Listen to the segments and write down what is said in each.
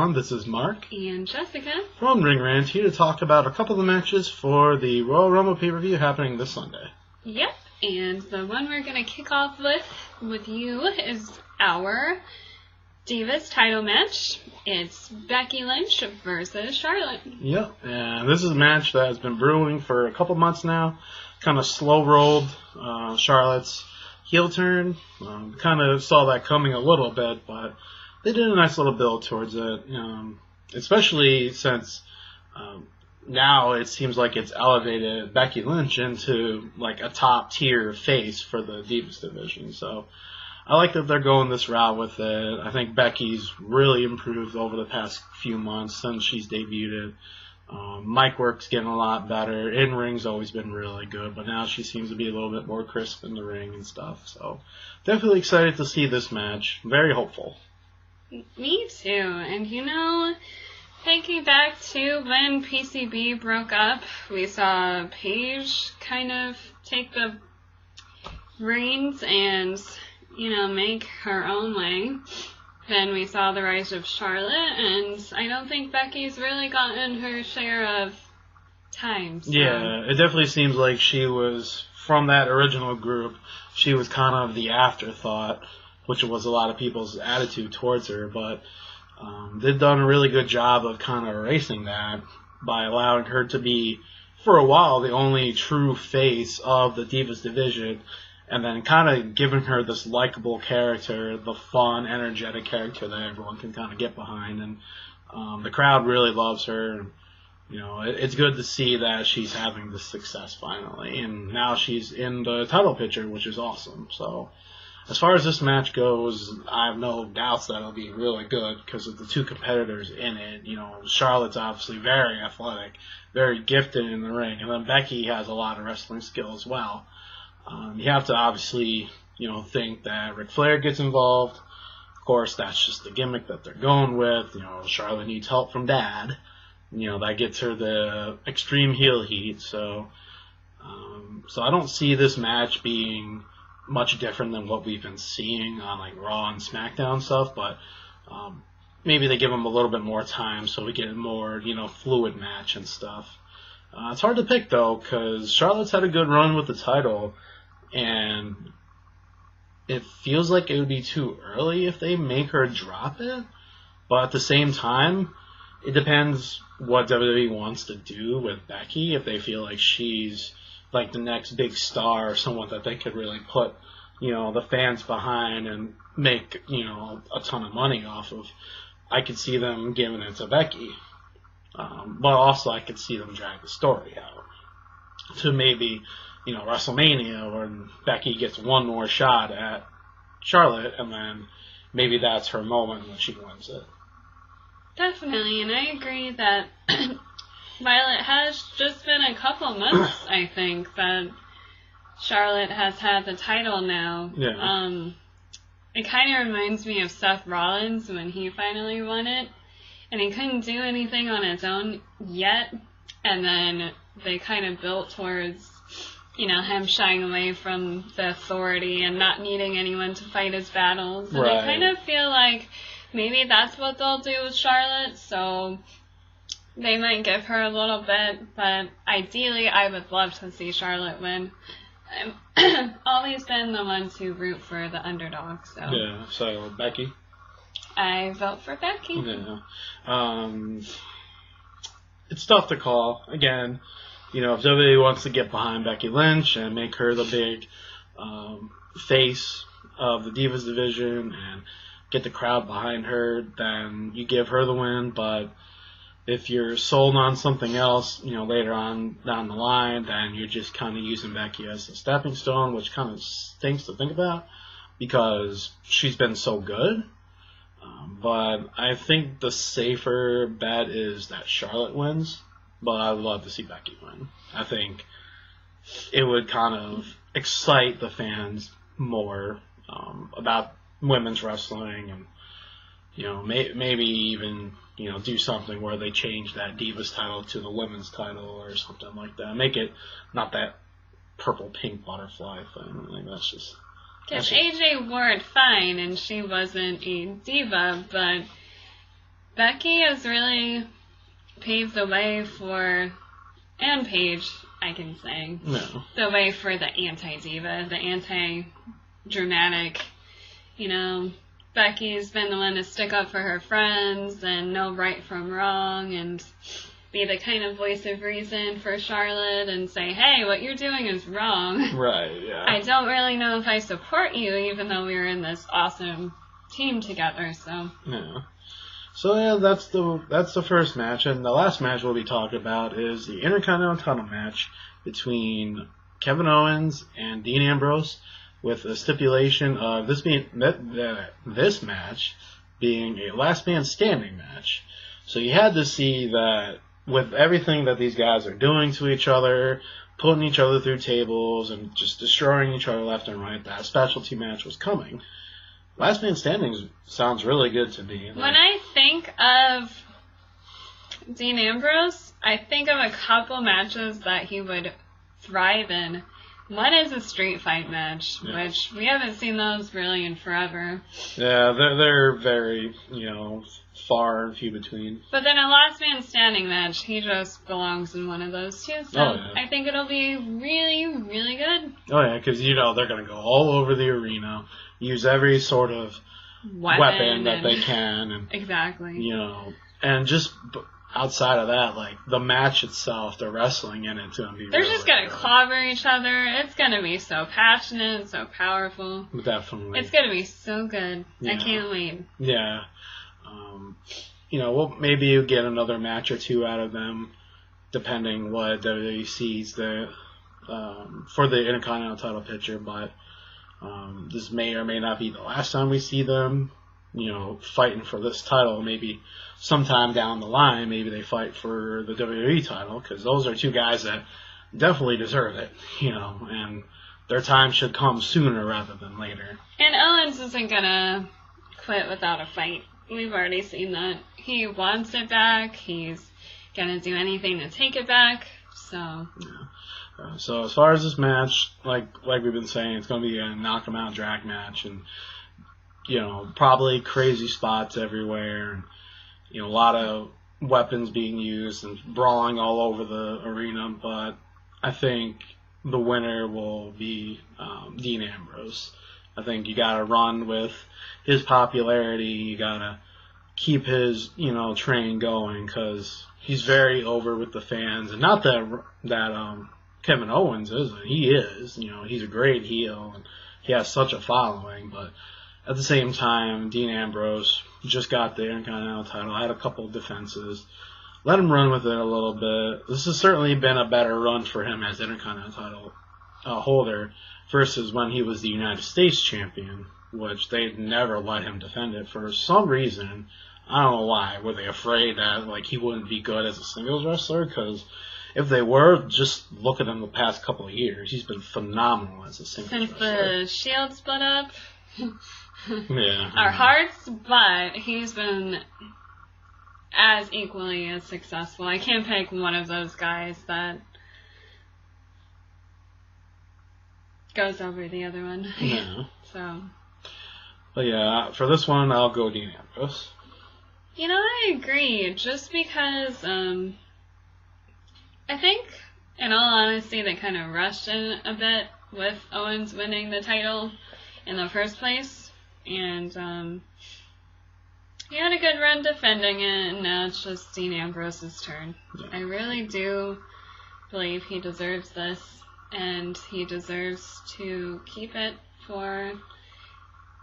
everyone. This is Mark. And Jessica. From Ring Rant, here to talk about a couple of the matches for the Royal Rumble pay-per-view happening this Sunday. Yep, and the one we're going to kick off with you is our Divas title match. It's Becky Lynch versus Charlotte. Yep, and this is a match that has been brewing for a couple months now. Kind of slow-rolled Charlotte's heel turn. Kind of saw that coming a little bit, but they did a nice little build towards it, especially since now it seems like it's elevated Becky Lynch into like a top-tier face for the Divas division. So I like that they're going this route with it. I think Becky's really improved over the past few months since she's debuted. Mic work's getting a lot better. In-ring's always been really good, but now she seems to be a little bit more crisp in the ring and stuff. So definitely excited to see this match. Very hopeful. Me too. And thinking back to when PCB broke up, we saw Paige kind of take the reins and, make her own way. Then we saw the rise of Charlotte, and I don't think Becky's really gotten her share of time. So. Yeah, it definitely seems like she was, from that original group, she was kind of the afterthought, which was a lot of people's attitude towards her, but they've done a really good job of kind of erasing that by allowing her to be, for a while, the only true face of the Divas division, and then kind of giving her this likable character, the fun, energetic character that everyone can kind of get behind, and the crowd really loves her. And, it's good to see that she's having this success finally, and now she's in the title picture, which is awesome. So as far as this match goes, I have no doubts that it'll be really good because of the two competitors in it. Charlotte's obviously very athletic, very gifted in the ring, and then Becky has a lot of wrestling skill as well. You have to obviously, think that Ric Flair gets involved. Of course, that's just the gimmick that they're going with. Charlotte needs help from Dad. That gets her the extreme heel heat. So I don't see this match being much different than what we've been seeing on like Raw and SmackDown stuff, but maybe they give them a little bit more time so we get a more fluid match and stuff. It's hard to pick though because Charlotte's had a good run with the title, and it feels like it would be too early if they make her drop it. But at the same time, it depends what WWE wants to do with Becky. If they feel like she's like the next big star or someone that they could really put, the fans behind and make, a ton of money off of, I could see them giving it to Becky. But also I could see them drag the story out to maybe, WrestleMania when Becky gets one more shot at Charlotte, and then maybe that's her moment when she wins it. Definitely, and I agree that while it has just been a couple months, I think, that Charlotte has had the title now. Yeah. It kind of reminds me of Seth Rollins when he finally won it, and he couldn't do anything on his own yet, and then they kind of built towards, him shying away from the authority and not needing anyone to fight his battles. And right. I kind of feel like maybe that's what they'll do with Charlotte, so they might give her a little bit, but ideally I would love to see Charlotte win. I've always been the one to root for the underdog, so. Yeah, so Becky? I vote for Becky. Yeah. It's tough to call. Again, if WWE wants to get behind Becky Lynch and make her the big face of the Divas division and get the crowd behind her, then you give her the win. But if you're sold on something else, later on down the line, then you're just kind of using Becky as a stepping stone, which kind of stinks to think about because she's been so good. But I think the safer bet is that Charlotte wins, but I would love to see Becky win. I think it would kind of excite the fans more about women's wrestling, and maybe even do something where they change that Divas title to the women's title or something like that. Make it not that purple pink butterfly thing. I think that's just Because AJ wore it fine, and she wasn't a diva, but Becky has really paved the way for, and Paige, I can say, the way for the anti-diva, the anti-dramatic, Becky's been the one to stick up for her friends and know right from wrong and be the kind of voice of reason for Charlotte and say, hey, what you're doing is wrong. Right, yeah. I don't really know if I support you, even though we were in this awesome team together, so. Yeah. So, yeah, that's the first match. And the last match we'll be talking about is the Intercontinental title match between Kevin Owens and Dean Ambrose, with a stipulation of this match being a last man standing match. So you had to see that with everything that these guys are doing to each other, putting each other through tables and just destroying each other left and right, that specialty match was coming. Last man standing sounds really good to me. When I think of Dean Ambrose, I think of a couple matches that he would thrive in. One is a street fight match, which we haven't seen those really in forever. Yeah, they're very, far and few between. But then a last man standing match, he just belongs in one of those too. So I think it'll be really, really good. Oh yeah, because they're going to go all over the arena, use every sort of weapon that they can, and exactly. And just outside of that, like, the match itself, the wrestling in it's going to be They're really just going to clobber each other. It's going to be so passionate, so powerful. Definitely. It's going to be so good. Yeah. I can't wait. Yeah. Maybe you get another match or two out of them, depending what WWE sees for the Intercontinental title picture, but this may or may not be the last time we see them, fighting for this title. Maybe sometime down the line, maybe they fight for the WWE title, because those are two guys that definitely deserve it, and their time should come sooner rather than later. And Owens isn't gonna quit without a fight. We've already seen that. He wants it back. He's gonna do anything to take it back, so. Yeah. So as far as this match, like we've been saying, it's gonna be a knock 'em out drag match, and probably crazy spots everywhere, and a lot of weapons being used and brawling all over the arena. But I think the winner will be Dean Ambrose. I think you got to run with his popularity. You got to keep his train going, because he's very over with the fans, and not that Kevin Owens isn't. He is. He's a great heel and he has such a following, but at the same time, Dean Ambrose just got the Intercontinental title, had a couple of defenses. Let him run with it a little bit. This has certainly been a better run for him as Intercontinental title holder versus when he was the United States champion, which they'd never let him defend it for some reason. I don't know why. Were they afraid that he wouldn't be good as a singles wrestler? Because if they were, just look at him the past couple of years. He's been phenomenal as a singles wrestler. Since the Shield split up. Yeah. Our hearts, but he's been as equally as successful. I can't pick one of those guys that goes over the other one. Yeah. So. But yeah, for this one, I'll go Dean Ambrose. I agree. Just because, I think, in all honesty, they kind of rushed in a bit with Owens winning the title in the first place. And he had a good run defending it, and now it's just Dean Ambrose's turn. Yeah. I really do believe he deserves this, and he deserves to keep it for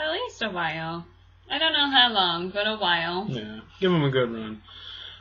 at least a while. I don't know how long, but a while. Yeah, give him a good run.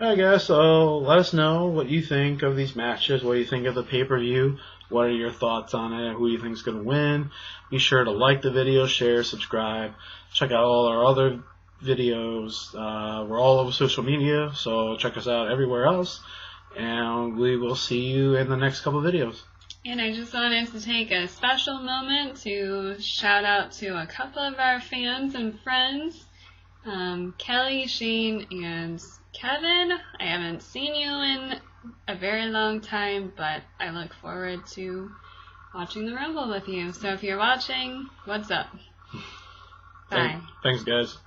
Alright guys, so let us know what you think of these matches, what you think of the pay-per-view, what are your thoughts on it, who you think is going to win. Be sure to like the video, share, subscribe, check out all our other videos. We're all over social media, so check us out everywhere else, and we will see you in the next couple of videos. And I just wanted to take a special moment to shout out to a couple of our fans and friends, Kelly, Shane, and Kevin. I haven't seen you in a very long time, but I look forward to watching the Rumble with you. So if you're watching, what's up? Bye. Thanks, guys.